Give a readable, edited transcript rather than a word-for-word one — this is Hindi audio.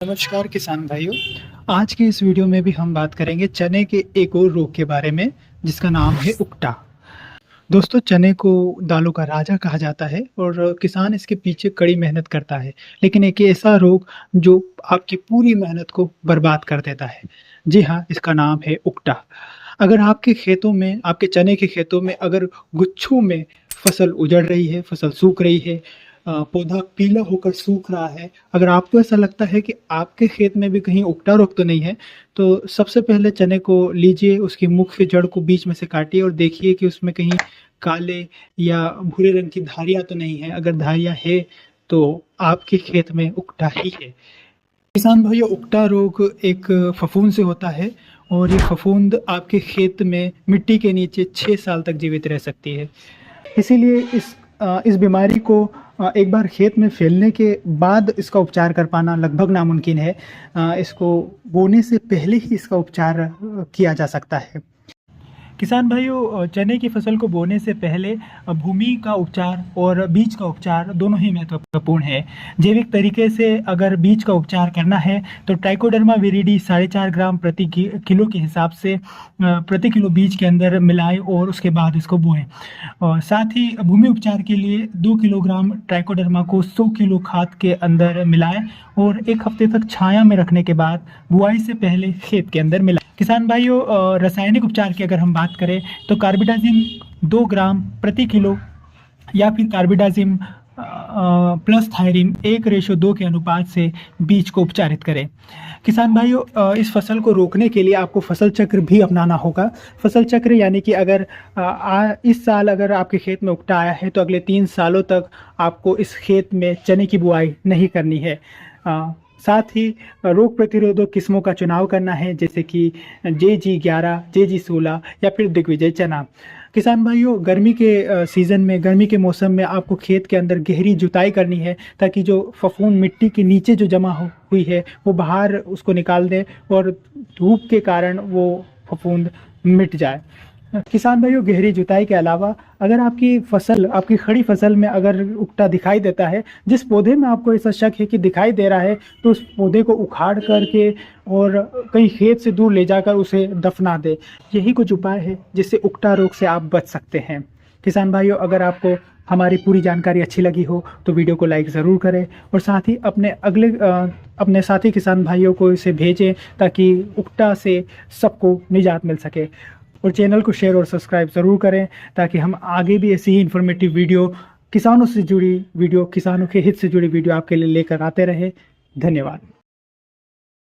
नमस्कार किसान भाइयों। आज के इस वीडियो में भी हम बात करेंगे चने के एक और रोग के बारे में जिसका नाम है उकटा। दोस्तों, चने को दालों का राजा कहा जाता है और किसान इसके पीछे कड़ी मेहनत करता है, लेकिन एक ऐसा रोग जो आपकी पूरी मेहनत को बर्बाद कर देता है। जी हाँ, इसका नाम है उकटा। अगर आपके खेतों में, आपके चने के खेतों में अगर गुच्छों में फसल उजड़ रही है, फसल सूख रही है, पौधा पीला होकर सूख रहा है, अगर आपको ऐसा लगता है कि आपके खेत में भी कहीं उकटा रोग तो नहीं है, तो सबसे पहले चने को लीजिए, उसकी मुख्य जड़ को बीच में से काटिए और देखिए कि उसमें कहीं काले या भूरे रंग की धारियां तो नहीं है। अगर धारियां है तो आपके खेत में उकटा ही है। किसान भाइयों, उकटा रोग एक फफूंद से होता है और ये फफूंद आपके खेत में मिट्टी के नीचे 6 साल तक जीवित रह सकती है। इसीलिए इस बीमारी को एक बार खेत में फैलने के बाद इसका उपचार कर पाना लगभग नामुमकिन है। इसको बोने से पहले ही इसका उपचार किया जा सकता है। किसान भाइयों, चने की फसल को बोने से पहले भूमि का उपचार और बीज का उपचार दोनों ही महत्वपूर्ण है। जैविक तरीके से अगर बीज का उपचार करना है तो ट्राइकोडर्मा विरिडी 4.5 ग्राम प्रति किलो के हिसाब से प्रति किलो बीज के अंदर मिलाएं और उसके बाद इसको बोएं। और साथ ही भूमि उपचार के लिए 2 किलोग्राम ट्राइकोडर्मा को 100 किलो खाद के अंदर मिलाएं और 1 हफ्ते तक छाया में रखने के बाद बुआई से पहले खेत के अंदर मिलाएं। किसान भाइयों, रासायनिक उपचार की अगर हम बात करें तो कार्बिडाजिम 2 ग्राम प्रति किलो या फिर कार्बिडाजिम प्लस थायरीन 1:2 के अनुपात से बीज को उपचारित करें। किसान भाइयों, इस फसल को रोकने के लिए आपको फसल चक्र भी अपनाना होगा। फसल चक्र यानी कि अगर इस साल अगर आपके खेत में उकटा आया है तो अगले 3 सालों तक आपको इस खेत में चने की बुआई नहीं करनी है। साथ ही रोग प्रतिरोधक किस्मों का चुनाव करना है, जैसे कि JG11, JG16 या फिर दिग्विजय चना। किसान भाइयों, गर्मी के सीज़न में, गर्मी के मौसम में आपको खेत के अंदर गहरी जुताई करनी है ताकि जो फफूंद मिट्टी के नीचे जो जमा हुई है वो बाहर उसको निकाल दे और धूप के कारण वो फफूंद मिट जाए। किसान भाइयों, गहरी जुताई के अलावा अगर आपकी खड़ी फसल में अगर उकटा दिखाई देता है, जिस पौधे में आपको ऐसा शक है कि दिखाई दे रहा है, तो उस पौधे को उखाड़ करके और कहीं खेत से दूर ले जाकर उसे दफना दे। यही कुछ उपाय है जिससे उकटा रोग से आप बच सकते हैं। किसान भाइयों, अगर आपको हमारी पूरी जानकारी अच्छी लगी हो तो वीडियो को लाइक ज़रूर करें और साथ ही अपने साथी किसान भाइयों को इसे भेजें ताकि उकटा से सबको निजात मिल सके। और चैनल को शेयर और सब्सक्राइब ज़रूर करें ताकि हम आगे भी ऐसी ही इन्फॉर्मेटिव वीडियो, किसानों से जुड़ी वीडियो, किसानों के हित से जुड़ी वीडियो आपके लिए लेकर आते रहे। धन्यवाद।